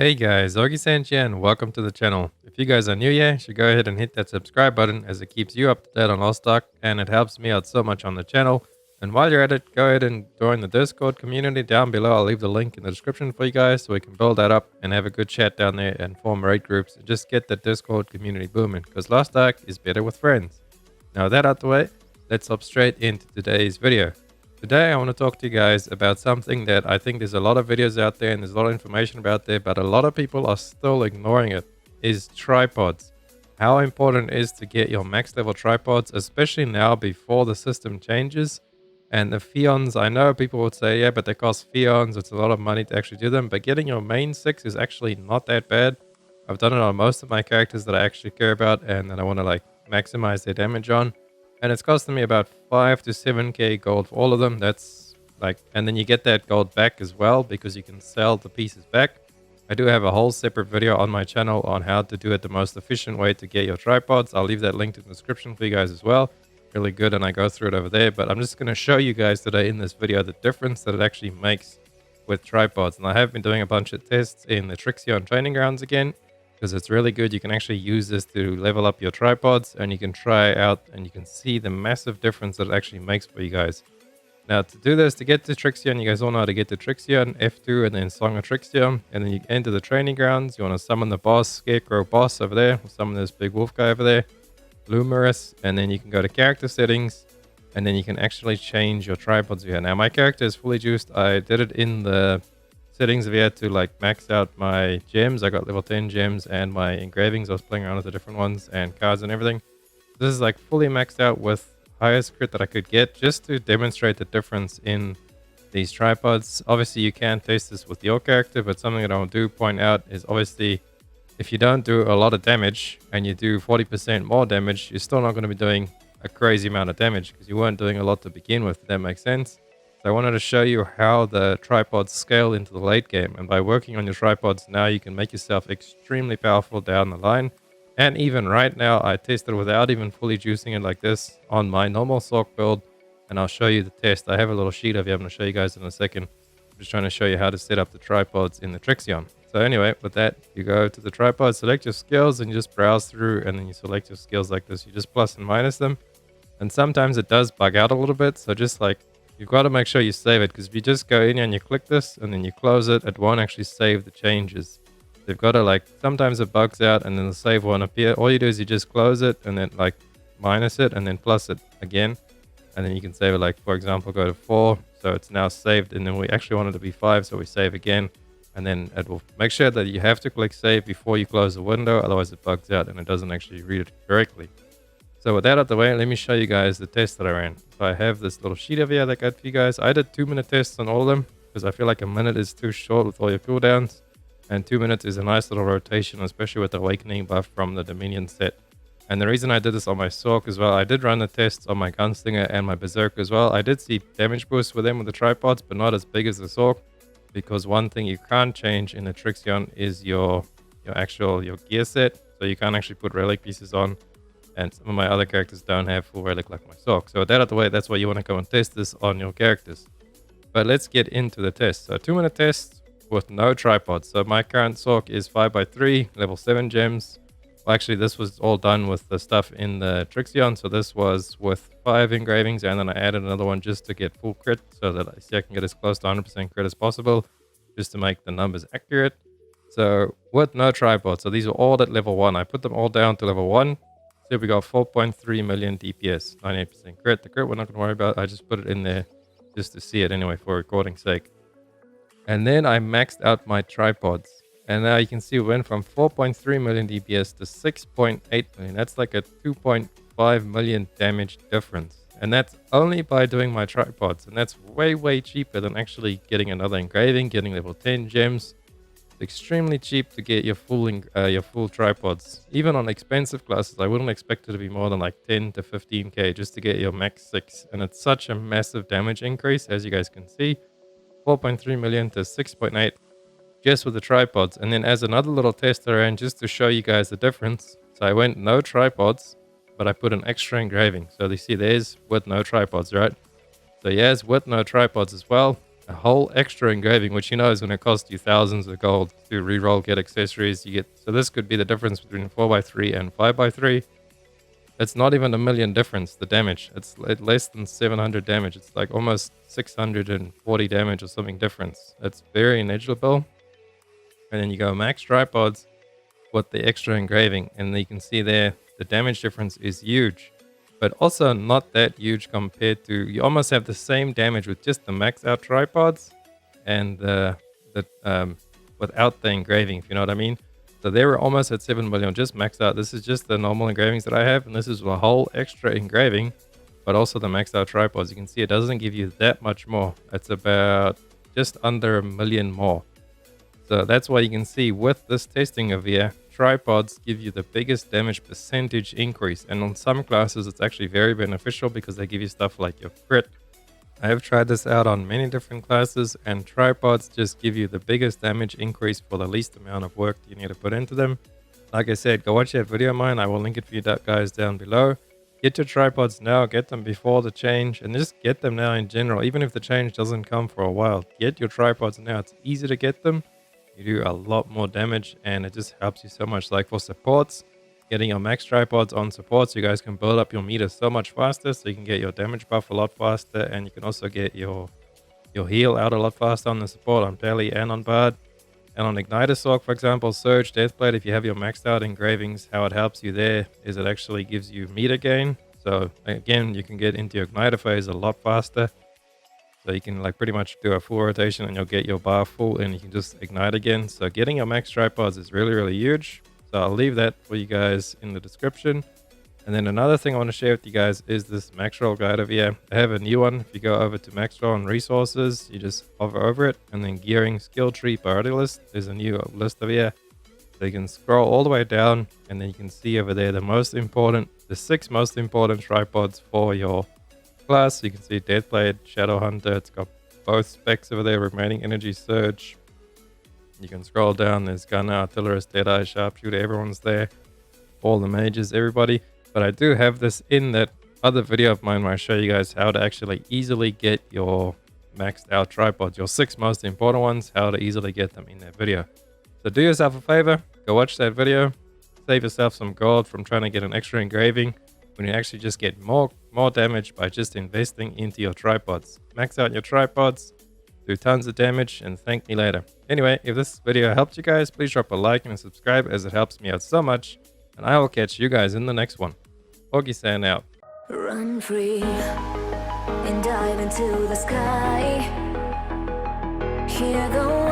Hey guys, Ogi-san here and welcome to the channel. If you guys are new here, you should go ahead and hit that subscribe button as it keeps you up to date on all stock and it helps me out so much on the channel. And while you're at it, go ahead and join the Discord community down below. I'll leave the link in the description for you guys so we can build that up and have a good chat down there and form raid groups and just get the Discord community booming because Lost Ark is better with friends. Now with that out the way, let's hop straight into today's video. Today I want to talk to you guys about something that I think there's a lot of videos out there and there's a lot of information about there, but a lot of people are still ignoring it, is tripods. How important it is to get your max level tripods, especially now before the system changes. And the Fions, I know people would say, yeah, but they cost Fions, it's a lot of money to actually do them, but getting your main 6 is actually not that bad. I've done it on most of my characters that I actually care about and that I want to like maximize their damage on. And it's costing me about 5 to 7k gold for all of them. That's like, and then you get that gold back as well because you can sell the pieces back. I do have a whole separate video on my channel on how to do it the most efficient way to get your tripods. I'll leave that link in the description for you guys as well. Really good, and I go through it over there. But I'm just going to show you guys today in this video the difference that it actually makes with tripods. And I have been doing a bunch of tests in the Trixion training grounds again, because it's really good. You can actually use this to level up your tripods and you can try out and you can see the massive difference that it actually makes for you guys. Now to do this, to get to Trixion, you guys all know how to get to Trixion, F2 and then Song of Trixion, and then you enter the training grounds. You want to summon the boss, Scarecrow boss over there, or summon this big wolf guy over there, Lumerous, and then you can go to character settings and then you can actually change your tripods here. Now my character is fully juiced. I did it in the settings if you had to like max out my gems. I got level 10 gems and my engravings. I was playing around with the different ones and cards and everything. This is like fully maxed out with highest crit that I could get just to demonstrate the difference in these tripods. Obviously you can test this with your character, but something that I do point out is obviously if you don't do a lot of damage and you do 40% more damage, you're still not going to be doing a crazy amount of damage because you weren't doing a lot to begin with. If that makes sense. So I wanted to show you how the tripods scale into the late game. And by working on your tripods now, you can make yourself extremely powerful down the line. And even right now, I tested without even fully juicing it like this on my normal Sork build. And I'll show you the test. I have a little sheet of it. I'm going to show you guys in a second. I'm just trying to show you how to set up the tripods in the Trixion. So anyway, with that, you go to the tripod, select your skills, and you just browse through. And then you select your skills like this. You just plus and minus them. And sometimes it does bug out a little bit. So just like, you've got to make sure you save it, because if you just go in and you click this and then you close it, it won't actually save the changes. They've got to like, sometimes it bugs out and then the save won't appear. All you do is you just close it and then like minus it and then plus it again. And then you can save it, like for example, go to 4. So it's now saved, and then we actually want it to be 5. So we save again, and then it will make sure that you have to click save before you close the window. Otherwise it bugs out and it doesn't actually read it correctly. So with that out the way, let me show you guys the test that I ran. So I have this little sheet over here that I got for you guys. I did 2-minute tests on all of them because I feel like a minute is too short with all your cooldowns. And 2 minutes is a nice little rotation, especially with the Awakening buff from the Dominion set. And the reason I did this on my Sork as well, I did run the tests on my Gunslinger and my Berserker as well. I did see damage boosts with them with the tripods, but not as big as the Sork. Because one thing you can't change in the Trixion is your gear set. So you can't actually put relic pieces on. And some of my other characters don't have full relic like my Sork. So with that out of the way, that's why you want to go and test this on your characters. But let's get into the test. So 2-minute test with no tripods. So my current Sork is 5x3, level 7 gems. Well, actually, this was all done with the stuff in the Trixion. So this was with 5 engravings, and then I added another one just to get full crit so that I can get as close to 100% crit as possible, just to make the numbers accurate. So with no tripods, so these are all at level 1. I put them all down to level 1. So we got 4.3 million DPS, 98% crit. The crit we're not going to worry about. I just put it in there just to see it anyway for recording sake. And then I maxed out my tripods. And now you can see we went from 4.3 million DPS to 6.8 million. That's like a 2.5 million damage difference. And that's only by doing my tripods. And that's way, way cheaper than actually getting another engraving, getting level 10 gems. Extremely cheap to get your full tripods. Even on expensive classes, I wouldn't expect it to be more than like 10 to 15k just to get your max 6. And it's such a massive damage increase, as you guys can see. 4.3 million to 6.8 just with the tripods. And then as another little test I ran just to show you guys the difference. So I went no tripods, but I put an extra engraving. So you see there's with no tripods, right? So yes, with no tripods as well. a whole extra engraving, which you know is going to cost you thousands of gold to reroll, get accessories. You get, so this could be the difference between 4x3 and 5x3. It's not even a million difference, the damage. It's less than 700 damage. It's like almost 640 damage or something difference. It's very negligible. And then you go max tripods with the extra engraving. And you can see there, the damage difference is huge. But also not that huge compared to, you almost have the same damage with just the max out tripods and without the engraving, if you know what I mean. So they were almost at 7 million, just maxed out. This is just the normal engravings that I have, and this is a whole extra engraving, but also the maxed out tripods. You can see it doesn't give you that much more. It's about just under 1 million more. So that's why you can see with this testing over here, tripods give you the biggest damage percentage increase. And on some classes, it's actually very beneficial because they give you stuff like your crit. I have tried this out on many different classes, and tripods just give you the biggest damage increase for the least amount of work you need to put into them. Like I said, go watch that video of mine. I will link it for you guys down below. Get your tripods now, get them before the change, and just get them now in general. Even if the change doesn't come for a while, get your tripods now. It's easy to get them. You do a lot more damage, and it just helps you so much. Like for supports, getting your max tripods on supports, you guys can build up your meter so much faster, so you can get your damage buff a lot faster, and you can also get your heal out a lot faster on the support, on Pally and on Bard. And on Igniter Sork, for example, Surge, Deathblade, if you have your maxed out engravings, how it helps you there is it actually gives you meter gain. So again, you can get into your Igniter phase a lot faster. So you can like pretty much do a full rotation and you'll get your bar full and you can just ignite again. So getting your max tripods is really, really huge. So I'll leave that for you guys in the description. And then another thing I want to share with you guys is this max roll guide over here. I have a new one. If you go over to max roll and resources, you just hover over it, and then gearing skill tree priority list. There's a new list over here. So you can scroll all the way down, and then you can see over there the 6 most important tripods for your class. You can see Deathblade, Shadow Hunter. It's got both specs over there, remaining energy surge. You can scroll down. There's Gunner, Artillerist, Deadeye, Sharpshooter. Everyone's there. All the mages, everybody. But I do have this in that other video of mine where I show you guys how to actually easily get your maxed out tripods, your 6 most important ones, how to easily get them in that video. So do yourself a favor, go watch that video, save yourself some gold from trying to get an extra engraving when you actually just get more damage by just investing into your tripods. Max out your tripods, do tons of damage, and thank me later. Anyway, if this video helped you guys, please drop a like and a subscribe as it helps me out so much. And I will catch you guys in the next one. Augie-san out. Run free and dive into the sky. Hear the